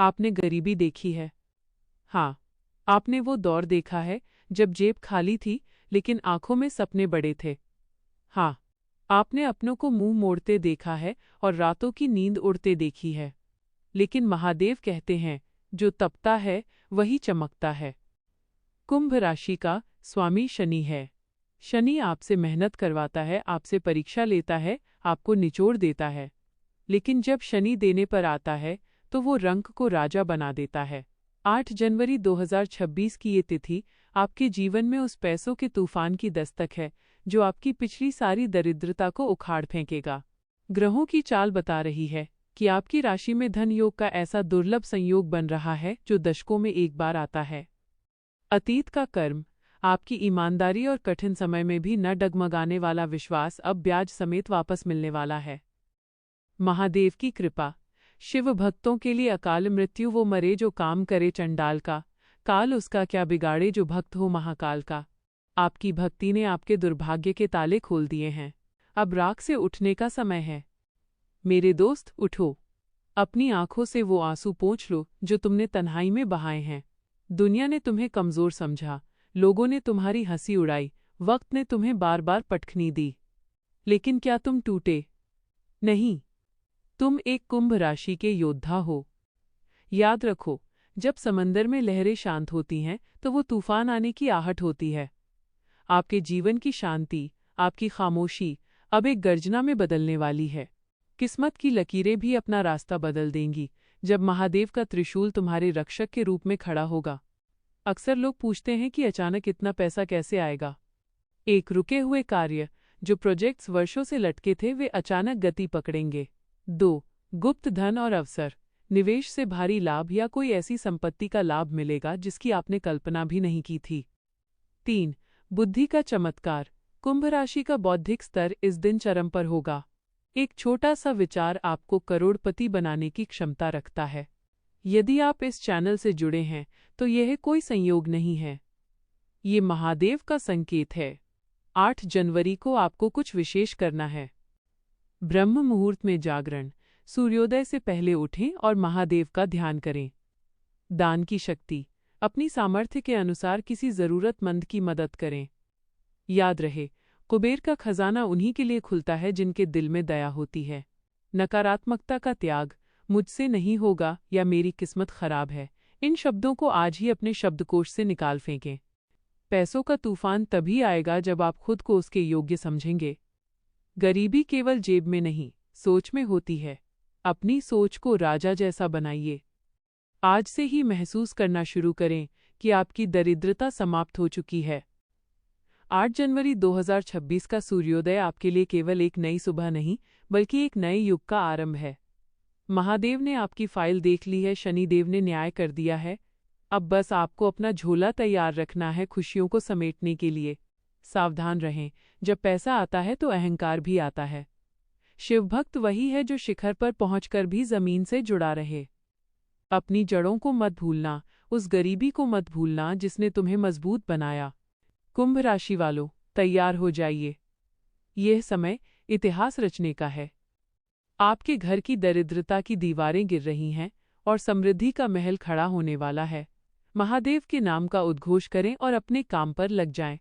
आपने गरीबी देखी है? हाँ, आपने वो दौर देखा है जब जेब खाली थी लेकिन आंखों में सपने बड़े थे। हाँ, आपने अपनों को मुंह मोड़ते देखा है और रातों की नींद उड़ते देखी है। लेकिन महादेव कहते हैं, जो तपता है वही चमकता है। कुंभ राशि का स्वामी शनि है। शनि आपसे मेहनत करवाता है, आपसे परीक्षा लेता है, आपको निचोड़ देता है। लेकिन जब शनि देने पर आता है तो वो रंक को राजा बना देता है। 8 जनवरी 2026 की ये तिथि आपके जीवन में उस पैसों के तूफान की दस्तक है जो आपकी पिछली सारी दरिद्रता को उखाड़ फेंकेगा। ग्रहों की चाल बता रही है कि आपकी राशि में धन योग का ऐसा दुर्लभ संयोग बन रहा है जो दशकों में एक बार आता है। अतीत का कर्म, आपकी ईमानदारी और कठिन समय में भी न डगमगाने वाला विश्वास अब ब्याज समेत वापस मिलने वाला है। महादेव की कृपा, शिव भक्तों के लिए अकाल मृत्यु वो मरे जो काम करे चंडाल का, काल उसका क्या बिगाड़े जो भक्त हो महाकाल का। आपकी भक्ति ने आपके दुर्भाग्य के ताले खोल दिए हैं। अब राख से उठने का समय है। मेरे दोस्त, उठो। अपनी आंखों से वो आंसू पोंछ लो जो तुमने तन्हाई में बहाए हैं। दुनिया ने तुम्हें कमजोर समझा, लोगों ने तुम्हारी हंसी उड़ाई, वक्त ने तुम्हें बार बार पटखनी दी। लेकिन क्या तुम टूटे? नहीं, तुम एक कुंभ राशि के योद्धा हो। याद रखो, जब समंदर में लहरें शांत होती हैं तो वो तूफान आने की आहट होती है। आपके जीवन की शांति, आपकी खामोशी अब एक गर्जना में बदलने वाली है। किस्मत की लकीरें भी अपना रास्ता बदल देंगी जब महादेव का त्रिशूल तुम्हारे रक्षक के रूप में खड़ा होगा। अक्सर लोग पूछते हैं कि अचानक इतना पैसा कैसे आएगा। एक रुके हुए कार्य, जो प्रोजेक्ट्स वर्षों से लटके थे, वे अचानक गति पकड़ेंगे। 2. गुप्त धन और अवसर, निवेश से भारी लाभ या कोई ऐसी संपत्ति का लाभ मिलेगा जिसकी आपने कल्पना भी नहीं की थी। 3. बुद्धि का चमत्कार, कुंभ राशि का बौद्धिक स्तर इस दिन चरम पर होगा। एक छोटा सा विचार आपको करोड़पति बनाने की क्षमता रखता है। यदि आप इस चैनल से जुड़े हैं तो यह कोई संयोग नहीं है, ये महादेव का संकेत है। 8 जनवरी को आपको कुछ विशेष करना है। ब्रह्म मुहूर्त में जागरण, सूर्योदय से पहले उठें और महादेव का ध्यान करें। दान की शक्ति, अपनी सामर्थ्य के अनुसार किसी जरूरतमंद की मदद करें। याद रहे, कुबेर का खजाना उन्हीं के लिए खुलता है जिनके दिल में दया होती है। नकारात्मकता का त्याग, मुझसे नहीं होगा या मेरी किस्मत खराब है, इन शब्दों को आज ही अपने शब्दकोश से निकाल फेंकें। पैसों का तूफान तभी आएगा जब आप खुद को उसके योग्य समझेंगे। गरीबी केवल जेब में नहीं, सोच में होती है। अपनी सोच को राजा जैसा बनाइए। आज से ही महसूस करना शुरू करें कि आपकी दरिद्रता समाप्त हो चुकी है। 8 जनवरी 2026 का सूर्योदय आपके लिए केवल एक नई सुबह नहीं, बल्कि एक नए युग का आरंभ है। महादेव ने आपकी फाइल देख ली है, शनिदेव ने न्याय कर दिया है। अब बस आपको अपना झोला तैयार रखना है खुशियों को समेटने के लिए। सावधान रहें, जब पैसा आता है तो अहंकार भी आता है। शिवभक्त वही है जो शिखर पर पहुंचकर भी जमीन से जुड़ा रहे। अपनी जड़ों को मत भूलना, उस गरीबी को मत भूलना जिसने तुम्हें मजबूत बनाया। कुंभ राशि वालों, तैयार हो जाइए। यह समय इतिहास रचने का है। आपके घर की दरिद्रता की दीवारें गिर रही हैं और समृद्धि का महल खड़ा होने वाला है। महादेव के नाम का उद्घोष करें और अपने काम पर लग जाएं।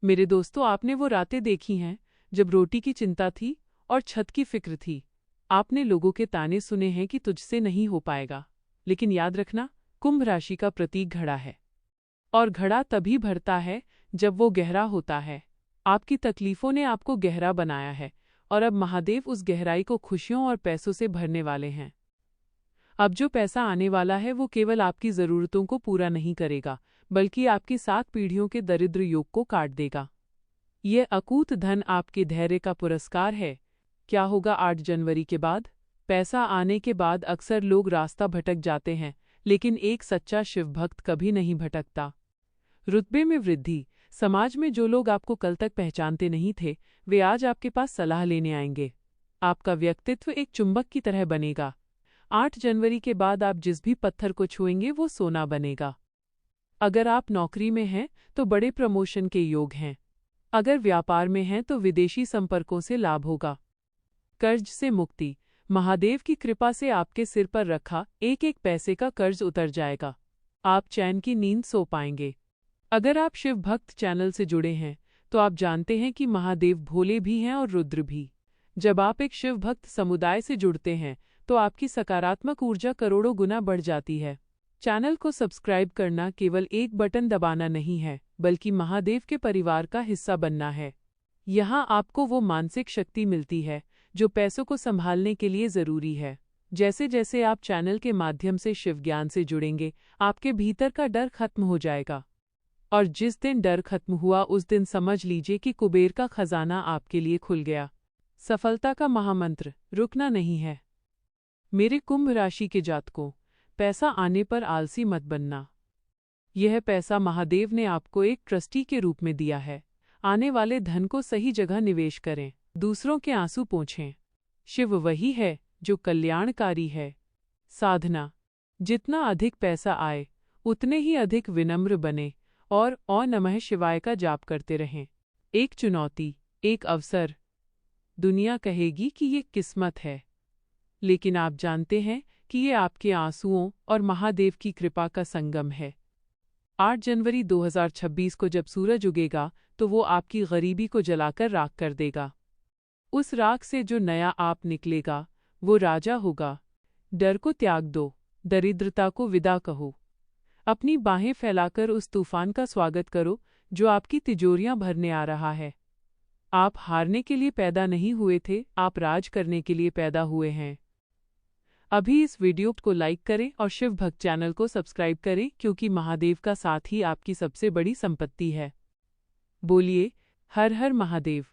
मेरे दोस्तों, आपने वो रातें देखी हैं जब रोटी की चिंता थी और छत की फिक्र थी। आपने लोगों के ताने सुने हैं कि तुझसे नहीं हो पाएगा, लेकिन याद रखना, कुंभ राशि का प्रतीक घड़ा है और घड़ा तभी भरता है जब वो गहरा होता है। आपकी तकलीफों ने आपको गहरा बनाया है और अब महादेव उस गहराई को खुशियों और पैसों से भरने वाले हैं। अब जो पैसा आने वाला है वो केवल आपकी ज़रूरतों को पूरा नहीं करेगा, बल्कि आपकी 7 पीढ़ियों के दरिद्र योग को काट देगा। यह अकूत धन आपके धैर्य का पुरस्कार है। क्या होगा 8 जनवरी के बाद? पैसा आने के बाद अक्सर लोग रास्ता भटक जाते हैं, लेकिन एक सच्चा शिवभक्त कभी नहीं भटकता। रुतबे में वृद्धि, समाज में जो लोग आपको कल तक पहचानते नहीं थे, वे आज आपके पास सलाह लेने आएंगे। आपका व्यक्तित्व एक चुंबक की तरह बनेगा। 8 जनवरी के बाद आप जिस भी पत्थर को छुएंगे वो सोना बनेगा। अगर आप नौकरी में हैं तो बड़े प्रमोशन के योग हैं। अगर व्यापार में हैं तो विदेशी संपर्कों से लाभ होगा। कर्ज से मुक्ति, महादेव की कृपा से आपके सिर पर रखा एक एक पैसे का कर्ज उतर जाएगा। आप चैन की नींद सो पाएंगे। अगर आप शिव भक्त चैनल से जुड़े हैं तो आप जानते हैं कि महादेव भोले भी हैं और रुद्र भी। जब आप एक शिव भक्त समुदाय से जुड़ते हैं तो आपकी सकारात्मक ऊर्जा करोड़ों गुना बढ़ जाती है। चैनल को सब्सक्राइब करना केवल एक बटन दबाना नहीं है, बल्कि महादेव के परिवार का हिस्सा बनना है। यहाँ आपको वो मानसिक शक्ति मिलती है जो पैसों को संभालने के लिए ज़रूरी है। जैसे जैसे आप चैनल के माध्यम से शिव ज्ञान से जुड़ेंगे, आपके भीतर का डर खत्म हो जाएगा। और जिस दिन डर खत्म हुआ उस दिन समझ लीजिए कि कुबेर का खजाना आपके लिए खुल गया। सफलता का महामंत्र रुकना नहीं है। मेरे कुंभ राशि के जातकों, पैसा आने पर आलसी मत बनना। यह पैसा महादेव ने आपको एक ट्रस्टी के रूप में दिया है। आने वाले धन को सही जगह निवेश करें, दूसरों के आंसू पोंछें। शिव वही है जो कल्याणकारी है। साधना: जितना अधिक पैसा आए उतने ही अधिक विनम्र बने और ओम नमः शिवाय का जाप करते रहें। एक चुनौती, एक अवसर। दुनिया कहेगी कि ये किस्मत है, लेकिन आप जानते हैं कि ये आपके आंसुओं और महादेव की कृपा का संगम है। 8 जनवरी 2026 को जब सूरज उगेगा तो वो आपकी गरीबी को जलाकर राख कर देगा। उस राख से जो नया आप निकलेगा वो राजा होगा। डर को त्याग दो, दरिद्रता को विदा कहो। अपनी बाहें फैलाकर उस तूफान का स्वागत करो जो आपकी तिजोरियां भरने आ रहा है। आप हारने के लिए पैदा नहीं हुए थे, आप राज करने के लिए पैदा हुए हैं। अभी इस वीडियो को लाइक करें और शिव भक्त चैनल को सब्सक्राइब करें, क्योंकि महादेव का साथ ही आपकी सबसे बड़ी संपत्ति है। बोलिए हर हर महादेव।